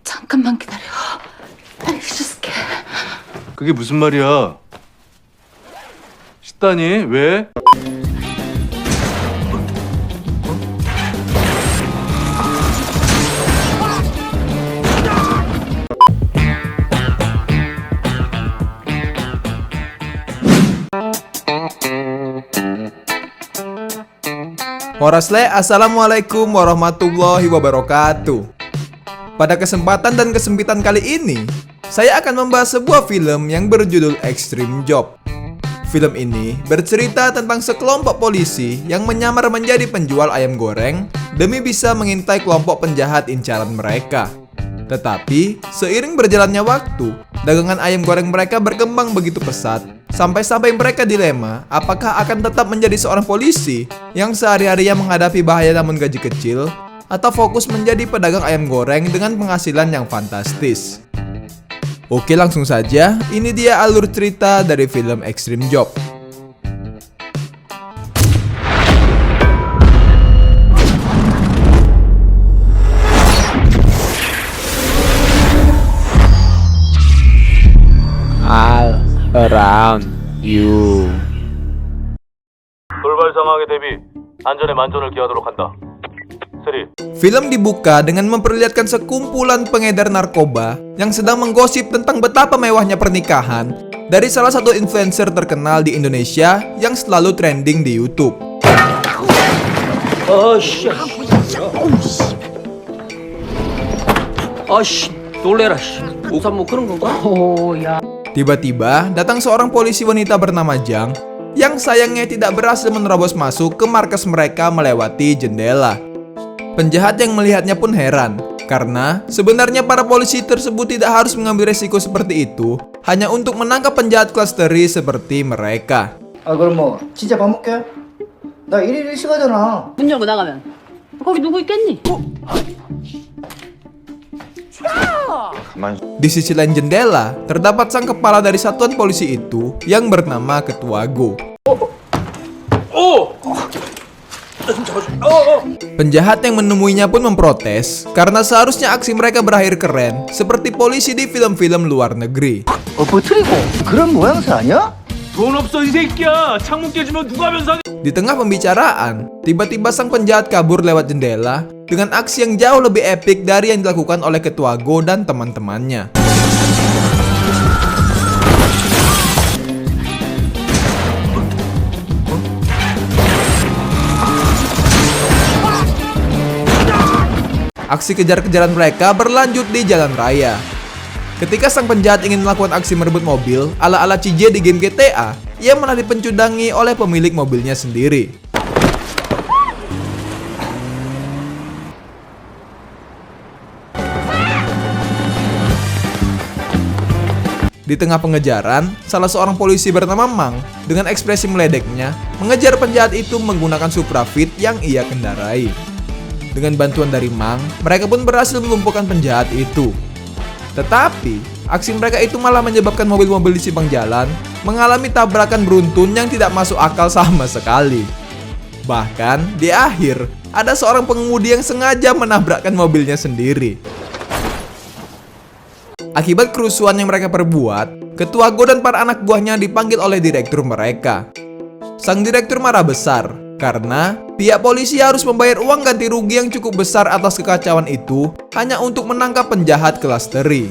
잠깐만 기다려. 알려줄게. 그게 무슨 말이야? 식단이 왜? Warasle, assalamualaikum warahmatullahi wabarakatuh. Pada kesempatan dan kesempitan kali ini, saya akan membahas sebuah film yang berjudul Extreme Job. Film ini bercerita tentang sekelompok polisi yang menyamar menjadi penjual ayam goreng demi bisa mengintai kelompok penjahat incaran mereka. Tetapi, seiring berjalannya waktu, dagangan ayam goreng mereka berkembang begitu pesat, sampai-sampai mereka dilema apakah akan tetap menjadi seorang polisi yang sehari-harinya menghadapi bahaya namun gaji kecil, atau fokus menjadi pedagang ayam goreng dengan penghasilan yang fantastis. Oke, langsung saja, ini dia alur cerita dari film Extreme Job. All around you. 돌발 상황에 대비 안전에 만전을 기하도록 한다. 3. Film dibuka dengan memperlihatkan sekumpulan pengedar narkoba yang sedang menggosip tentang betapa mewahnya pernikahan dari salah satu influencer terkenal di Indonesia yang selalu trending di YouTube. 놀래라. 우산 뭐 그런 건가? Tiba-tiba datang seorang polisi wanita bernama Jang yang sayangnya tidak berhasil menerobos masuk ke markas mereka melewati jendela. Penjahat yang melihatnya pun heran, karena sebenarnya para polisi tersebut tidak harus mengambil resiko seperti itu hanya untuk menangkap penjahat kelas teri seperti mereka. 그럼 뭐 진짜 밥 먹게? 나 일일 일식하잖아. 문 열고 나가면 거기 누구 있겠니? Di sisi lain jendela, terdapat sang kepala dari satuan polisi itu yang bernama Ketua Go. Penjahat yang menemuinya pun memprotes karena seharusnya aksi mereka berakhir keren seperti polisi di film-film luar negeri. 버트리고 그런 모양새 아니야? 돈 없어 이 새끼야. 창문 깨지면 누가 면상에? Di tengah pembicaraan, tiba-tiba sang penjahat kabur lewat jendela dengan aksi yang jauh lebih epik dari yang dilakukan oleh Ketua Go dan teman-temannya. Aksi kejar-kejaran mereka berlanjut di jalan raya. Ketika sang penjahat ingin melakukan aksi merebut mobil ala-ala CJ di game GTA, ia malah dipencudangi oleh pemilik mobilnya sendiri. Di tengah pengejaran, salah seorang polisi bernama Mang dengan ekspresi meledeknya mengejar penjahat itu menggunakan Supra Fit yang ia kendarai. Dengan bantuan dari Mang, mereka pun berhasil melumpuhkan penjahat itu. Tetapi, aksi mereka itu malah menyebabkan mobil-mobil di simpang jalan mengalami tabrakan beruntun yang tidak masuk akal sama sekali. Bahkan, di akhir, ada seorang pengemudi yang sengaja menabrakkan mobilnya sendiri. Akibat kerusuhan yang mereka perbuat, Ketua Go dan para anak buahnya dipanggil oleh direktur mereka. Sang direktur marah besar karena pihak polisi harus membayar uang ganti rugi yang cukup besar atas kekacauan itu hanya untuk menangkap penjahat kelas teri.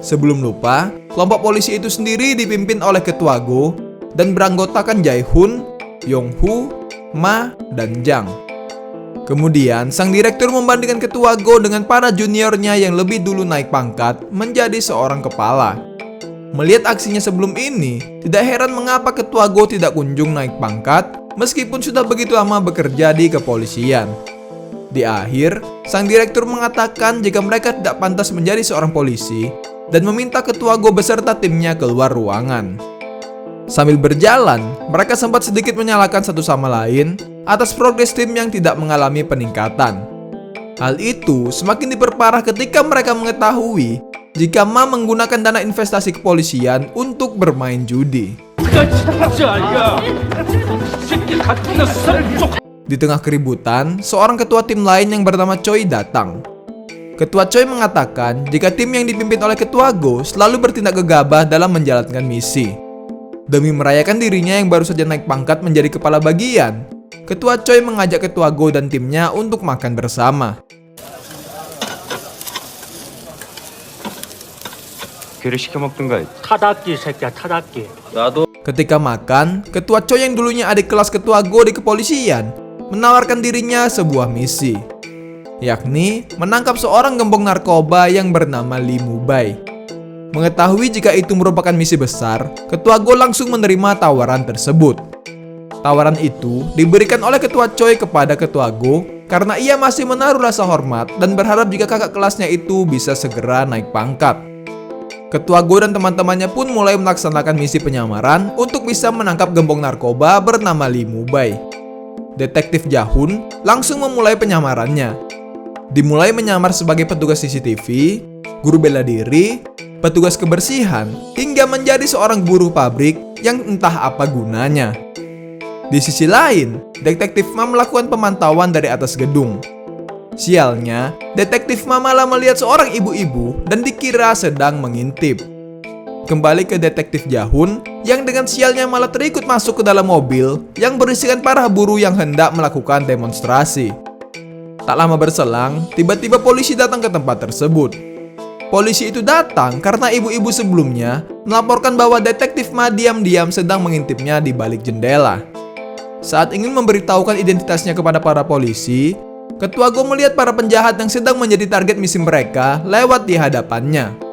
Sebelum lupa, kelompok polisi itu sendiri dipimpin oleh Ketua Go dan beranggotakan Jae-hoon, Yong-hu, Ma, dan Jang. Kemudian, sang direktur membandingkan Ketua Go dengan para juniornya yang lebih dulu naik pangkat menjadi seorang kepala. Melihat aksinya sebelum ini, tidak heran mengapa Ketua Go tidak kunjung naik pangkat meskipun sudah begitu lama bekerja di kepolisian. Di akhir, sang direktur mengatakan jika mereka tidak pantas menjadi seorang polisi dan meminta Ketua Go beserta timnya keluar ruangan. Sambil berjalan, mereka sempat sedikit menyalahkan satu sama lain atas progres tim yang tidak mengalami peningkatan. Hal itu semakin diperparah ketika mereka mengetahui jika Ma menggunakan dana investasi kepolisian untuk bermain judi. Di tengah keributan, seorang ketua tim lain yang bernama Choi datang. Ketua Choi mengatakan jika tim yang dipimpin oleh Ketua Go selalu bertindak gegabah dalam menjalankan misi. Demi merayakan dirinya yang baru saja naik pangkat menjadi kepala bagian, Ketua Choi mengajak Ketua Go dan timnya untuk makan bersama. 타닥기 새끼야 타닥기. Ketika makan, Ketua Choi yang dulunya adik kelas Ketua Go di kepolisian menawarkan dirinya sebuah misi, yakni menangkap seorang gembong narkoba yang bernama Lee Mubai. Mengetahui jika itu merupakan misi besar, Ketua Go langsung menerima tawaran tersebut. Tawaran itu diberikan oleh Ketua Choi kepada Ketua Go karena ia masih menaruh rasa hormat dan berharap jika kakak kelasnya itu bisa segera naik pangkat. Ketua Go dan teman-temannya pun mulai melaksanakan misi penyamaran untuk bisa menangkap gembong narkoba bernama Lee Mubai. Detektif Jahun langsung memulai penyamarannya. Dimulai menyamar sebagai petugas CCTV, guru bela diri, petugas kebersihan, hingga menjadi seorang buruh pabrik yang entah apa gunanya. Di sisi lain, Detektif Ma melakukan pemantauan dari atas gedung. Sialnya, Detektif Ma malah melihat seorang ibu-ibu dan dikira sedang mengintip. Kembali ke Detektif Jahun yang dengan sialnya malah terikut masuk ke dalam mobil yang berisikan para buruh yang hendak melakukan demonstrasi. Tak lama berselang, tiba-tiba polisi datang ke tempat tersebut. Polisi itu datang karena ibu-ibu sebelumnya melaporkan bahwa Detektif Ma diam-diam sedang mengintipnya di balik jendela. Saat ingin memberitahukan identitasnya kepada para polisi, Ketua Go melihat para penjahat yang sedang menjadi target misi mereka lewat di hadapannya.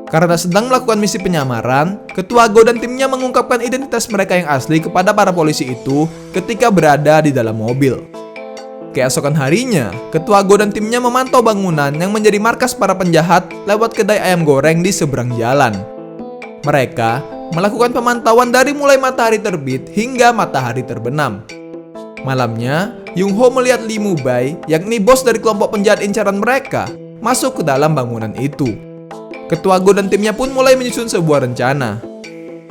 Karena sedang melakukan misi penyamaran, Ketua Go dan timnya mengungkapkan identitas mereka yang asli kepada para polisi itu ketika berada di dalam mobil. Keesokan harinya, Ketua Go dan timnya memantau bangunan yang menjadi markas para penjahat lewat kedai ayam goreng di seberang jalan. Mereka melakukan pemantauan dari mulai matahari terbit hingga matahari terbenam. Malamnya, Yung Ho melihat Lee Mubai, yakni bos dari kelompok penjahat incaran mereka, masuk ke dalam bangunan itu. Ketua Go dan timnya pun mulai menyusun sebuah rencana.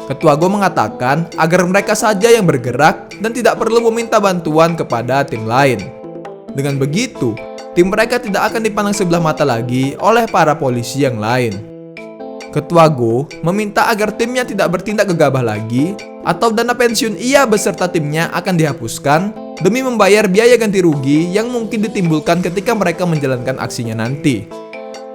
Ketua Go mengatakan agar mereka saja yang bergerak dan tidak perlu meminta bantuan kepada tim lain. Dengan begitu, tim mereka tidak akan dipandang sebelah mata lagi oleh para polisi yang lain. Ketua Go meminta agar timnya tidak bertindak gegabah lagi atau dana pensiun ia beserta timnya akan dihapuskan demi membayar biaya ganti rugi yang mungkin ditimbulkan ketika mereka menjalankan aksinya nanti.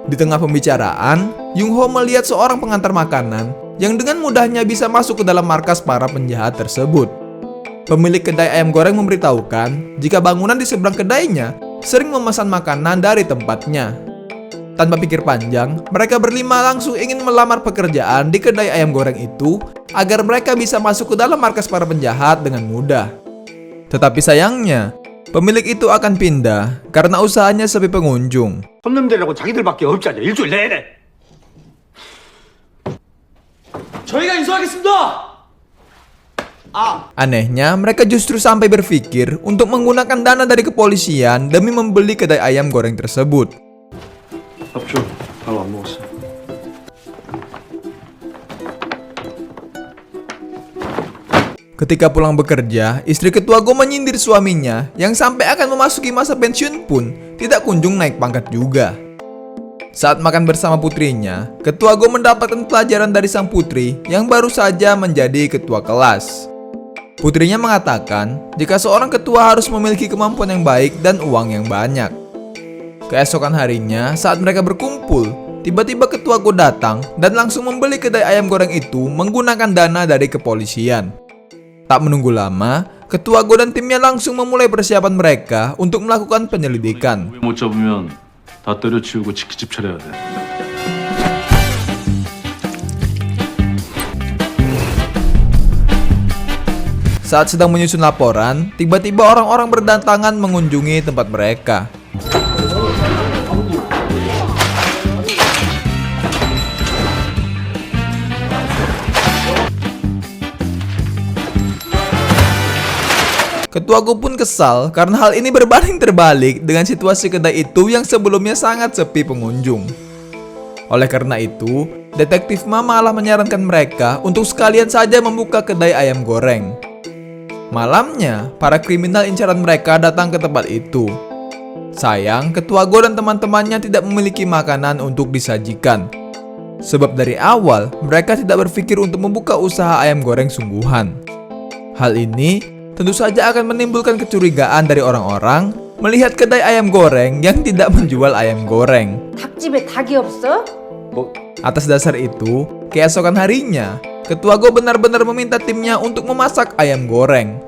Di tengah pembicaraan, Yung Ho melihat seorang pengantar makanan yang dengan mudahnya bisa masuk ke dalam markas para penjahat tersebut. Pemilik kedai ayam goreng memberitahukan jika bangunan di seberang kedainya sering memesan makanan dari tempatnya. Tanpa pikir panjang, mereka berlima langsung ingin melamar pekerjaan di kedai ayam goreng itu agar mereka bisa masuk ke dalam markas para penjahat dengan mudah. Tetapi sayangnya, pemilik itu akan pindah karena usahanya sepi pengunjung. 손님들이라고 자기들밖에 없잖아 일주일 내내. 저희가 인수하겠습니다. Anehnya, mereka justru sampai berpikir untuk menggunakan dana dari kepolisian demi membeli kedai ayam goreng tersebut. Ketika pulang bekerja, istri Ketua Go menyindir suaminya yang sampai akan memasuki masa pensiun pun tidak kunjung naik pangkat juga. Saat makan bersama putrinya, Ketua Go mendapatkan pelajaran dari sang putri yang baru saja menjadi ketua kelas. Putrinya mengatakan jika seorang ketua harus memiliki kemampuan yang baik dan uang yang banyak. Keesokan harinya, saat mereka berkumpul, tiba-tiba Ketua Go datang dan langsung membeli kedai ayam goreng itu menggunakan dana dari kepolisian. Tak menunggu lama, Ketua Go dan timnya langsung memulai persiapan mereka untuk melakukan penyelidikan. 못 잡으면 다 때려치우고 치킨집 차려야 돼. Saat sedang menyusun laporan, tiba-tiba orang-orang berdatangan mengunjungi tempat mereka. Ketua Go pun kesal karena hal ini berbanding terbalik dengan situasi kedai itu yang sebelumnya sangat sepi pengunjung. Oleh karena itu, Detektif Ma malah menyarankan mereka untuk sekalian saja membuka kedai ayam goreng. Malamnya, para kriminal incaran mereka datang ke tempat itu. Sayang, Ketua Go dan teman-temannya tidak memiliki makanan untuk disajikan. Sebab dari awal, mereka tidak berpikir untuk membuka usaha ayam goreng sungguhan. Hal ini tentu saja akan menimbulkan kecurigaan dari orang-orang melihat kedai ayam goreng yang tidak menjual ayam goreng. 닭집에 닭이 없어? Atas dasar itu, keesokan harinya, Ketua Go benar-benar meminta timnya untuk memasak ayam goreng.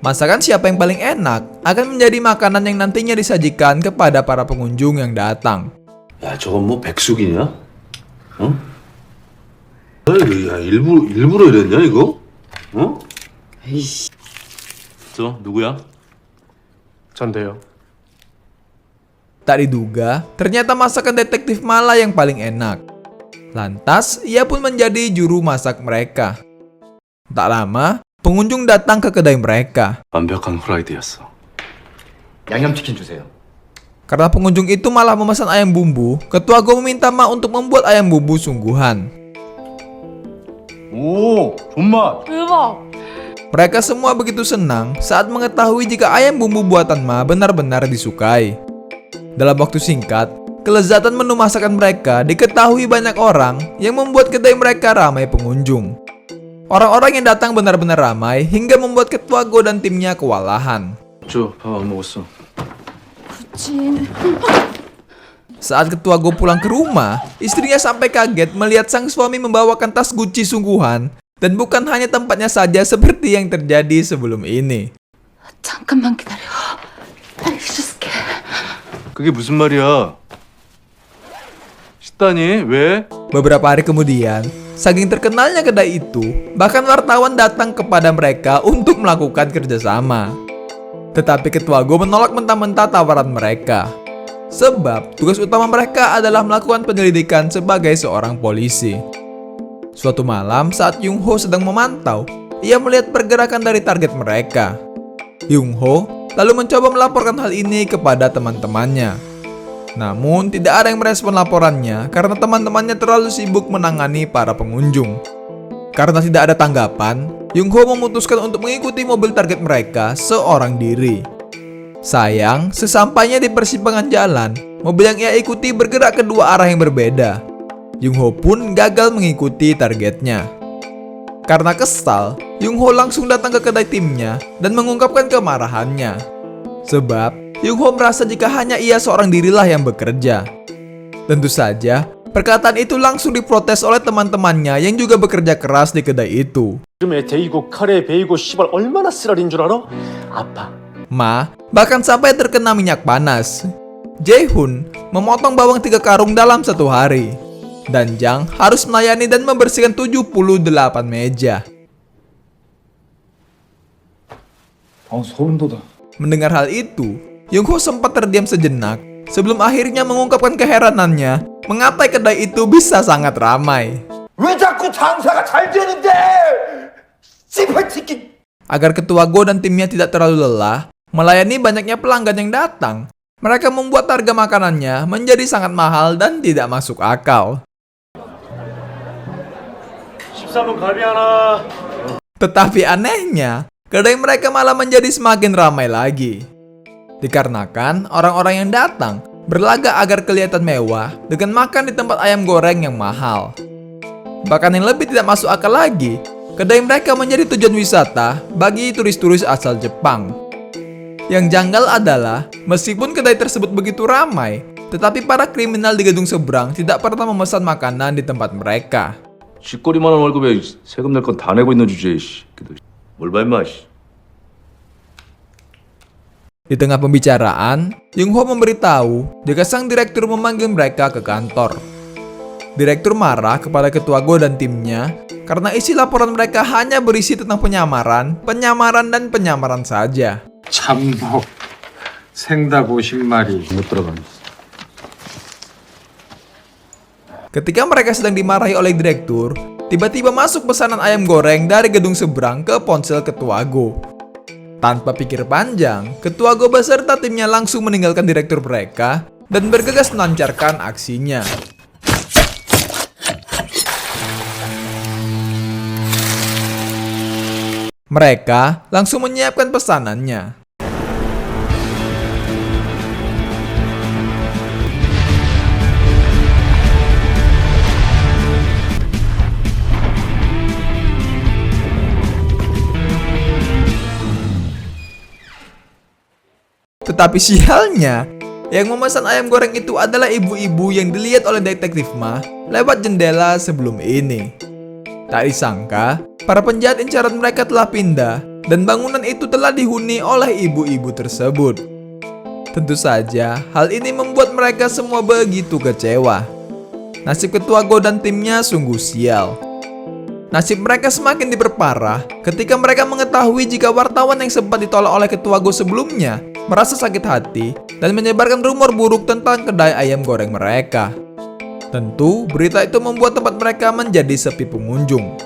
Masakan siapa yang paling enak akan menjadi makanan yang nantinya disajikan kepada para pengunjung yang datang. 야, 저건 뭐 백숙이냐? 어? 야, 일부러 이랬냐, 이거? 어? 저 누구야? 전데요. Tak diduga, ternyata masakan detektif Mala yang paling enak. Lantas, ia pun menjadi juru masak mereka. Tak lama, pengunjung datang ke kedai mereka. 완벽한 후라이드였어. 양념치킨 주세요. Karena pengunjung itu malah memesan ayam bumbu, Ketua Go meminta Ma untuk membuat ayam bumbu sungguhan. 오, 존맛. 대박. Mereka semua begitu senang saat mengetahui jika ayam bumbu buatan Ma benar-benar disukai. Dalam waktu singkat, kelezatan menu masakan mereka diketahui banyak orang yang membuat kedai mereka ramai pengunjung. Orang-orang yang datang benar-benar ramai hingga membuat Ketua Go dan timnya kewalahan. 저 밥 안 먹었어. 진. Saat Ketua Go pulang ke rumah, istrinya sampai kaget melihat sang suami membawakan tas Gucci sungguhan dan bukan hanya tempatnya saja seperti yang terjadi sebelum ini. 잠깐만 기다려. 해줄게. 그게 무슨 말이야? 식단이 왜? Beberapa hari kemudian, saking terkenalnya kedai itu, bahkan wartawan datang kepada mereka untuk melakukan kerjasama. Tetapi Ketua Go menolak mentah-mentah tawaran mereka. Sebab tugas utama mereka adalah melakukan penyelidikan sebagai seorang polisi. Suatu malam saat Yung Ho sedang memantau, ia melihat pergerakan dari target mereka. Yung Ho lalu mencoba melaporkan hal ini kepada teman-temannya. Namun tidak ada yang merespon laporannya karena teman-temannya terlalu sibuk menangani para pengunjung. Karena tidak ada tanggapan, Yung Ho memutuskan untuk mengikuti mobil target mereka seorang diri. Sayang, sesampainya di persimpangan jalan, mobil yang ia ikuti bergerak ke dua arah yang berbeda. Yung Ho pun gagal mengikuti targetnya. Karena kesal, Yung Ho langsung datang ke kedai timnya dan mengungkapkan kemarahannya. Sebab, Yung Ho merasa jika hanya ia seorang dirilah yang bekerja. Tentu saja, perkataan itu langsung diprotes oleh teman-temannya yang juga bekerja keras di kedai itu. 기름에 데이고 카레에 베이고 씨발 얼마나 쓰라린 줄 알아? 아파. Ma bahkan sampai terkena minyak panas. Jae-hoon memotong bawang 3 karung dalam 1 hari. Dan Jang harus melayani dan membersihkan 78 meja. 소름 돋아. Mendengar hal itu, Yung Ho sempat terdiam sejenak sebelum akhirnya mengungkapkan keheranannya mengapa kedai itu bisa sangat ramai. 왜 자꾸 장사가 잘 되는데? 씨발 새끼. Agar Ketua Go dan timnya tidak terlalu lelah melayani banyaknya pelanggan yang datang, mereka membuat harga makanannya menjadi sangat mahal dan tidak masuk akal. 13분 갈비 하나. Tetapi anehnya, kedai mereka malah menjadi semakin ramai lagi. Dikarenakan orang-orang yang datang berlagak agar kelihatan mewah dengan makan di tempat ayam goreng yang mahal. Bahkan yang lebih tidak masuk akal lagi, kedai mereka menjadi tujuan wisata bagi turis-turis asal Jepang. Yang janggal adalah, meskipun kedai tersebut begitu ramai, tetapi para kriminal di gedung seberang tidak pernah memesan makanan di tempat mereka. 쥐꼬리만한 월급에 세금 낼 건 다 내고 있는 주제에 뭘 봐 임마. Di tengah pembicaraan, Yung Ho memberitahu jika sang direktur memanggil mereka ke kantor. Direktur marah kepada Ketua Go dan timnya karena isi laporan mereka hanya berisi tentang penyamaran saja. 참뭐 생닭 50마리 못 들어가. Ketika mereka sedang dimarahi oleh direktur, tiba-tiba masuk pesanan ayam goreng dari gedung seberang ke ponsel Ketua Go. Tanpa pikir panjang, Ketua Go beserta timnya langsung meninggalkan direktur mereka dan bergegas melancarkan aksinya. Mereka langsung menyiapkan pesanannya. Tetapi sialnya, yang memesan ayam goreng itu adalah ibu-ibu yang dilihat oleh detektif Ma lewat jendela sebelum ini. Tak disangka, para penjahat incaran mereka telah pindah dan bangunan itu telah dihuni oleh ibu-ibu tersebut. Tentu saja, hal ini membuat mereka semua begitu kecewa. Nasib Ketua Go dan timnya sungguh sial. Nasib mereka semakin diperparah ketika mereka mengetahui jika wartawan yang sempat ditolak oleh Ketua Go sebelumnya merasa sakit hati dan menyebarkan rumor buruk tentang kedai ayam goreng mereka. Tentu, berita itu membuat tempat mereka menjadi sepi pengunjung.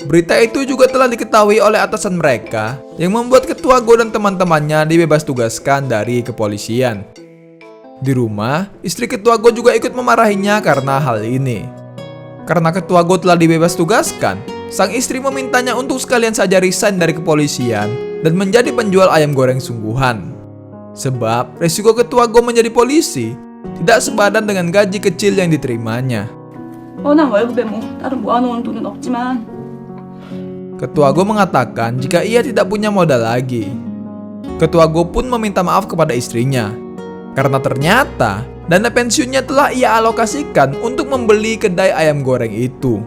Berita itu juga telah diketahui oleh atasan mereka yang membuat Ketua Go dan teman-temannya dibebas tugaskan dari kepolisian. Di rumah, istri Ketua Go juga ikut memarahinya karena hal ini. Karena Ketua Go telah dibebas tugaskan, sang istri memintanya untuk sekalian saja resign dari kepolisian dan menjadi penjual ayam goreng sungguhan. Sebab resiko Ketua Go menjadi polisi tidak sepadan dengan gaji kecil yang diterimanya. 뻔한 월급에 뭐 다른 모아놓은 돈은 없지만 Ketua Go mengatakan jika ia tidak punya modal lagi. Ketua Go pun meminta maaf kepada istrinya karena ternyata dana pensiunnya telah ia alokasikan untuk membeli kedai ayam goreng itu.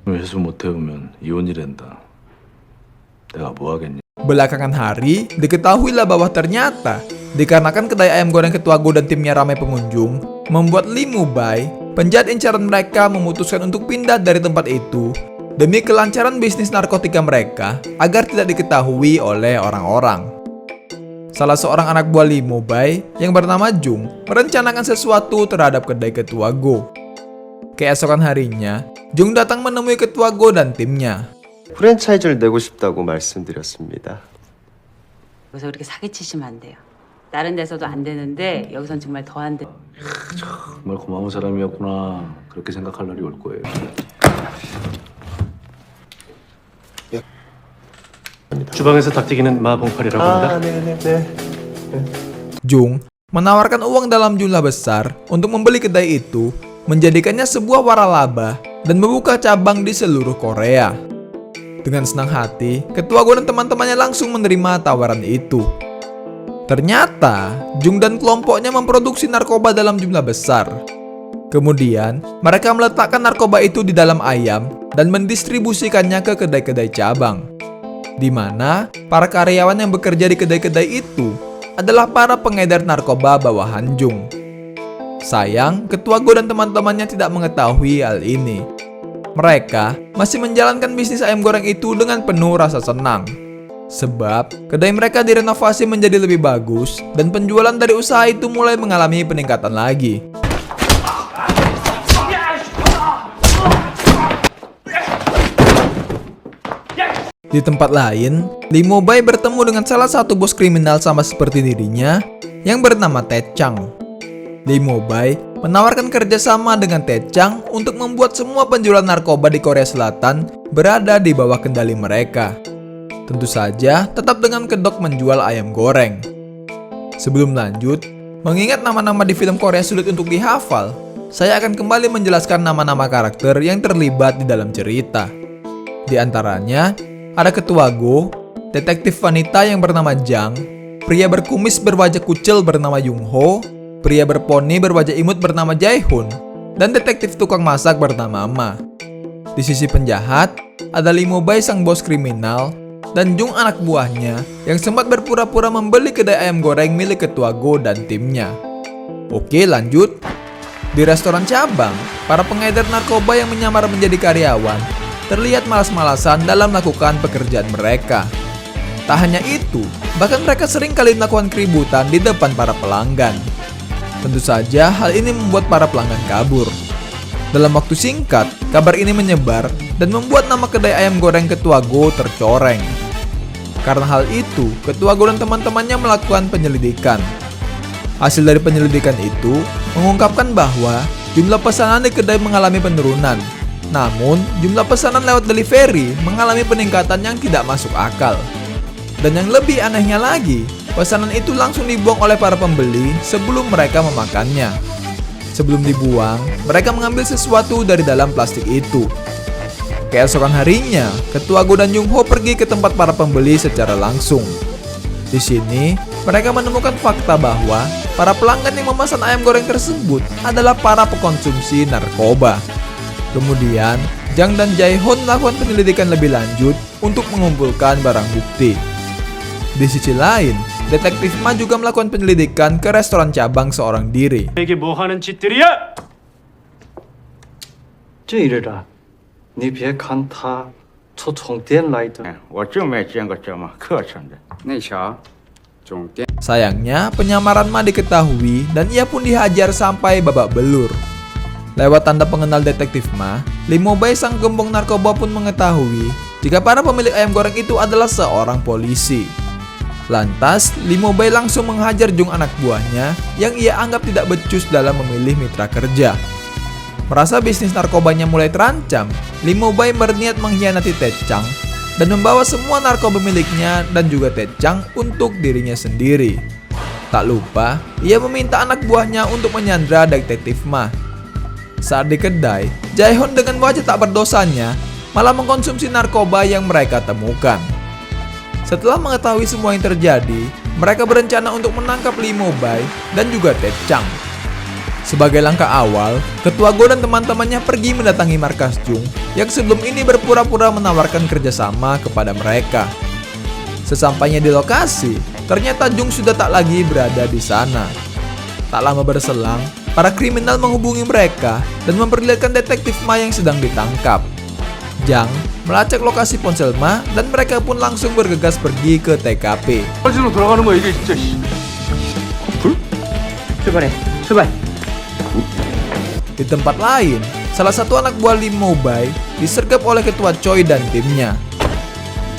회수 못 해오면 이혼이란다. 내가 뭐 하겠냐? Belakangan hari, diketahuilah bahwa ternyata dikarenakan kedai ayam goreng Ketua Go dan timnya ramai pengunjung, membuat Lee Mubai, penjahat incaran mereka, memutuskan untuk pindah dari tempat itu demi kelancaran bisnis narkotika mereka agar tidak diketahui oleh orang-orang. Salah seorang anak buah Lee Mubai yang bernama Jung merencanakan sesuatu terhadap kedai Ketua Go. Keesokan harinya, Jung datang menemui Ketua Go dan timnya. 프랜차이즈를 내고 싶다고 말씀드렸습니다. 여기서 그렇게 사기치시면 안 돼요. 다른 데서도 안 되는데 여기선 정말 더 안 돼. 정말 고마운 사람이었구나. 그렇게 생각할 날이 올 거예요. 주방에서 닭튀기는 마봉팔이라고 합니다. Jung menawarkan uang dalam jumlah besar untuk membeli kedai itu, menjadikannya sebuah waralaba dan membuka cabang di seluruh Korea. Dengan senang hati, Ketua Go dan teman-temannya langsung menerima tawaran itu. Ternyata, Jung dan kelompoknya memproduksi narkoba dalam jumlah besar. Kemudian, mereka meletakkan narkoba itu di dalam ayam dan mendistribusikannya ke kedai-kedai cabang, di mana para karyawan yang bekerja di kedai-kedai itu adalah para pengedar narkoba bawahan Jung. Sayang, Ketua Go dan teman-temannya tidak mengetahui hal ini. Mereka masih menjalankan bisnis ayam goreng itu dengan penuh rasa senang. Sebab, kedai mereka direnovasi menjadi lebih bagus dan penjualan dari usaha itu mulai mengalami peningkatan lagi. Di tempat lain, Lee Mubai bertemu dengan salah satu bos kriminal sama seperti dirinya yang bernama Ted Chang. Lee Mubai menawarkan kerjasama dengan Ted Chang untuk membuat semua penjualan narkoba di Korea Selatan berada di bawah kendali mereka. Tentu saja tetap dengan kedok menjual ayam goreng. Sebelum lanjut, mengingat nama-nama di film Korea sulit untuk dihafal, saya akan kembali menjelaskan nama-nama karakter yang terlibat di dalam cerita. Di antaranya, ada Ketua Go, detektif wanita yang bernama Jang, pria berkumis berwajah kucel bernama Jung Ho, pria berponi berwajah imut bernama Jae-hoon, dan detektif tukang masak bernama Ma. Di sisi penjahat, ada Lee Mubai sang bos kriminal, dan Jung anak buahnya yang sempat berpura-pura membeli kedai ayam goreng milik Ketua Go dan timnya. Oke, lanjut. Di restoran cabang, para pengedar narkoba yang menyamar menjadi karyawan terlihat malas-malasan dalam melakukan pekerjaan mereka. Tak hanya itu, bahkan mereka sering kali melakukan keributan di depan para pelanggan. Tentu saja hal ini membuat para pelanggan kabur. Dalam waktu singkat, kabar ini menyebar dan membuat nama kedai ayam goreng Ketua Go tercoreng. Karena hal itu, Ketua Go dan teman-temannya melakukan penyelidikan. Hasil dari penyelidikan itu mengungkapkan bahwa jumlah pesanan di kedai mengalami penurunan. Namun, jumlah pesanan lewat delivery mengalami peningkatan yang tidak masuk akal. Dan yang lebih anehnya lagi, pesanan itu langsung dibuang oleh para pembeli sebelum mereka memakannya. Sebelum dibuang, mereka mengambil sesuatu dari dalam plastik itu. Keesokan harinya, Ketua Go dan Jung Ho pergi ke tempat para pembeli secara langsung. Di sini, mereka menemukan fakta bahwa para pelanggan yang memesan ayam goreng tersebut adalah para pekonsumsi narkoba. Kemudian, Jang dan Jae-hon melakukan penyelidikan lebih lanjut untuk mengumpulkan barang bukti. Di sisi lain, Detektif Ma juga melakukan penyelidikan ke restoran cabang seorang diri. 이게 뭐 하는 짓들이야? 这一日的，你别看他从店来的，我真没见过这么磕碜的。那瞧，总店 Sayangnya, penyamaran Ma diketahui dan ia pun dihajar sampai babak belur. Lewat tanda pengenal Detektif Ma, Lee Mo-bae sang gembong narkoba pun mengetahui jika para pemilik ayam goreng itu adalah seorang polisi. Lantas, Lee Mo-bae langsung menghajar Jung anak buahnya yang ia anggap tidak becus dalam memilih mitra kerja. Merasa bisnis narkobanya mulai terancam, Lee Mo-bae berniat mengkhianati Ted Chang dan membawa semua narkoba miliknya dan juga Ted Chang untuk dirinya sendiri. Tak lupa, ia meminta anak buahnya untuk menyandra Detektif Ma. Saat di kedai, Jae-hon dengan wajah tak berdosanya malah mengkonsumsi narkoba yang mereka temukan. Setelah mengetahui semua yang terjadi, mereka berencana untuk menangkap Lee Mo-bae dan juga Ted Chang. Sebagai langkah awal, Ketua Go dan teman-temannya pergi mendatangi markas Jung yang sebelum ini berpura-pura menawarkan kerjasama kepada mereka. Sesampainya di lokasi, ternyata Jung sudah tak lagi berada di sana. Tak lama berselang, para kriminal menghubungi mereka dan memperlihatkan Detektif Ma yang sedang ditangkap. Jang melacak lokasi ponsel Ma dan mereka pun langsung bergegas pergi ke TKP. 사진으로 돌아가는 거야 이게 진짜. 출발해. 출발. Di tempat lain, salah satu anak buah Lee Mo-bae disergap oleh Ketua Choi dan timnya.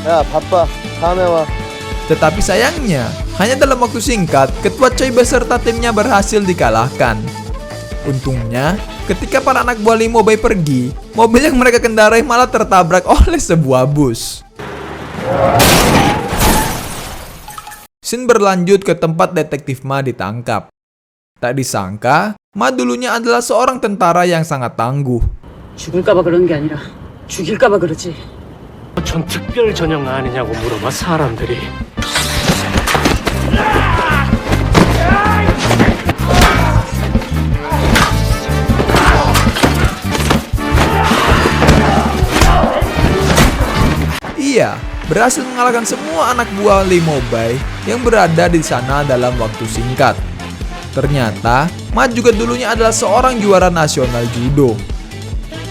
야, 바빠. 다음에 와. Tetapi sayangnya, hanya dalam waktu singkat, Ketua Choi beserta timnya berhasil dikalahkan. Untungnya, ketika para anak buah Lee Mo-bae pergi, mobil yang mereka kendarai malah tertabrak oleh sebuah bus. Scene berlanjut ke tempat Detektif Ma ditangkap. Tak disangka, Ma dulunya adalah seorang tentara yang sangat tangguh. 죽을까봐 그러는 게 아니라 죽일까봐 그러지. 전 특별 전형 아니냐고 물어봐 사람들이. Ia berhasil mengalahkan semua anak buah Lee Mo-bae yang berada di sana dalam waktu singkat. Ternyata, Ma juga dulunya adalah seorang juara nasional judo.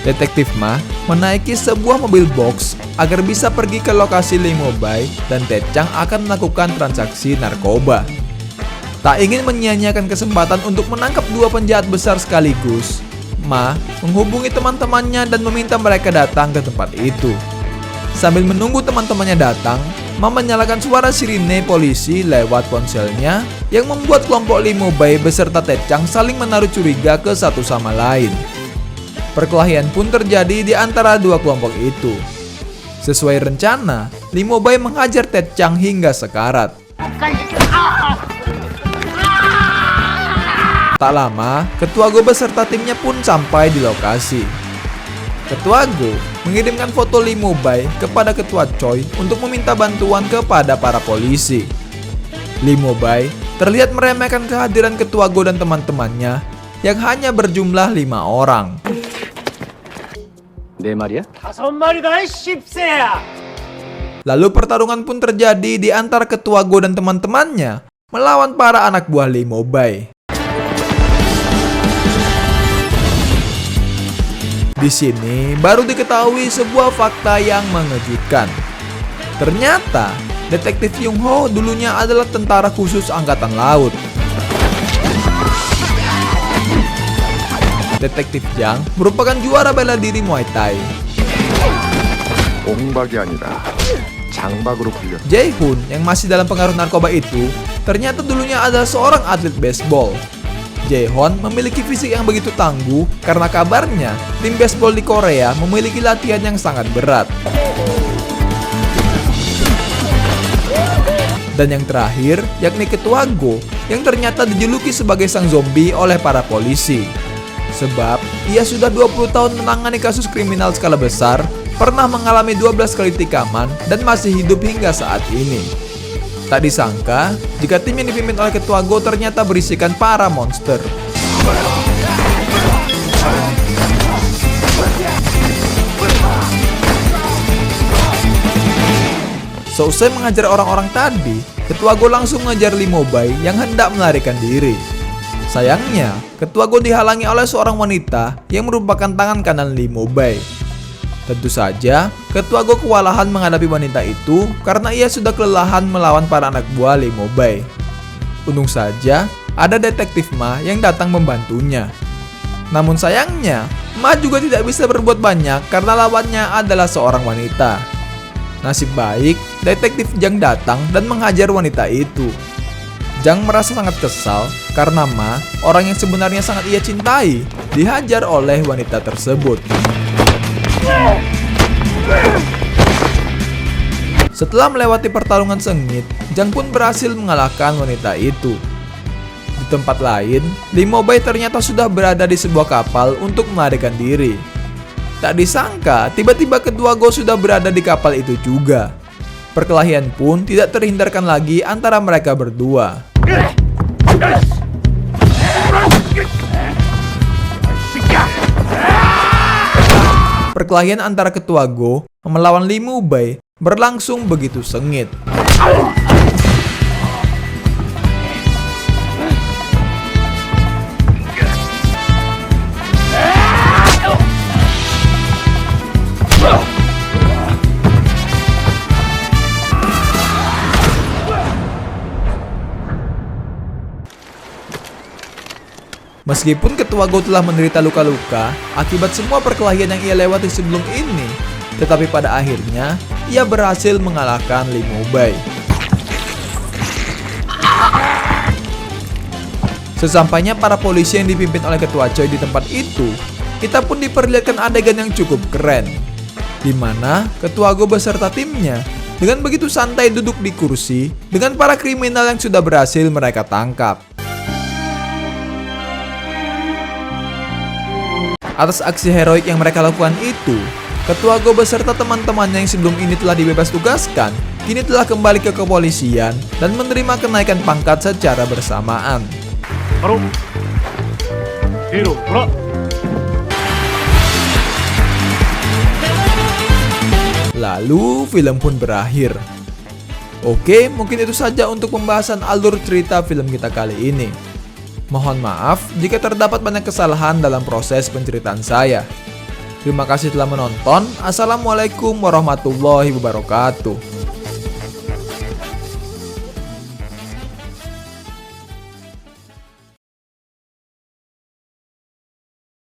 Detektif Ma menaiki sebuah mobil box agar bisa pergi ke lokasi Lee Mo-bae dan Ted Chang akan melakukan transaksi narkoba. Tak ingin menyia-nyiakan kesempatan untuk menangkap dua penjahat besar sekaligus, Ma menghubungi teman-temannya dan meminta mereka datang ke tempat itu. Sambil menunggu teman-temannya datang, Ma menyalakan suara sirine polisi lewat ponselnya yang membuat kelompok Lee Mo-bae beserta Ted Chang saling menaruh curiga ke satu sama lain. Perkelahian pun terjadi di antara dua kelompok itu. Sesuai rencana, Lee Mo-bae menghajar Ted Chang hingga sekarat. Tak lama, Ketua Go beserta timnya pun sampai di lokasi. Ketua Go mengirimkan foto Lee Mo-bae kepada Ketua Choi untuk meminta bantuan kepada para polisi. Lee Mo-bae terlihat meremehkan kehadiran Ketua Go dan teman-temannya yang hanya berjumlah 5 orang. 네 말이야? 5마리다 이 씹새야. Lalu pertarungan pun terjadi di antara Ketua Go dan teman-temannya melawan para anak buah Lee Mo-bae. Di sini baru diketahui sebuah fakta yang mengejutkan. Ternyata Detektif Yung Ho dulunya adalah tentara khusus angkatan laut. Detektif Jang merupakan juara bela diri Muay Thai. 옹박이 아니라 장박으로 불려. Jae-hoon yang masih dalam pengaruh narkoba itu ternyata dulunya adalah seorang atlet baseball. Jae-hoon memiliki fisik yang begitu tangguh karena kabarnya tim baseball di Korea memiliki latihan yang sangat berat. Dan yang terakhir yakni Ketua Go yang ternyata dijuluki sebagai sang zombie oleh para polisi. Sebab ia sudah 20 tahun menangani kasus kriminal skala besar, pernah mengalami 12 kali tikaman dan masih hidup hingga saat ini. Tak disangka, jika tim yang dipimpin oleh Ketua Go ternyata berisikan para monster. Seusai mengajar orang-orang tadi, Ketua Go langsung mengejar Lee Mo-bai yang hendak melarikan diri. Sayangnya, Ketua Go dihalangi oleh seorang wanita yang merupakan tangan kanan Lee Mo-bai. Tentu saja, Ketua Go kewalahan menghadapi wanita itu karena ia sudah kelelahan melawan para anak buah Lee Mo-bai. Untung saja, ada detektif Ma yang datang membantunya. Namun sayangnya, Ma juga tidak bisa berbuat banyak karena lawannya adalah seorang wanita. Nasib baik, detektif Jang datang dan menghajar wanita itu. Jang merasa sangat kesal karena Ma, orang yang sebenarnya sangat ia cintai, dihajar oleh wanita tersebut. Setelah melewati pertarungan sengit, Jang pun berhasil mengalahkan wanita itu. Di tempat lain, Lee Mo-bai ternyata sudah berada di sebuah kapal untuk melarikan diri. Tak disangka, tiba-tiba Ketua Go sudah berada di kapal itu juga. Perkelahian pun tidak terhindarkan lagi antara mereka berdua. Perkelahian antara Ketua Go melawan Lee Mo-bai berlangsung begitu sengit. Meskipun Ketua Go telah menderita luka-luka akibat semua perkelahian yang ia lewati sebelum ini, tetapi pada akhirnya ia berhasil mengalahkan Lee Mo-bai. Sesampainya para polisi yang dipimpin oleh Ketua Choi di tempat itu, kita pun diperlihatkan adegan yang cukup keren, di mana Ketua Go beserta timnya dengan begitu santai duduk di kursi dengan para kriminal yang sudah berhasil mereka tangkap. Atas aksi heroik yang mereka lakukan itu, Ketua Go beserta teman-temannya yang sebelum ini telah dibebas tugaskan, kini telah kembali ke kepolisian dan menerima kenaikan pangkat secara bersamaan. Lalu film pun berakhir. Oke, mungkin itu saja untuk pembahasan alur cerita film kita kali ini. Mohon maaf jika terdapat banyak kesalahan dalam proses penceritaan saya. Terima kasih telah menonton. Assalamualaikum warahmatullahi wabarakatuh.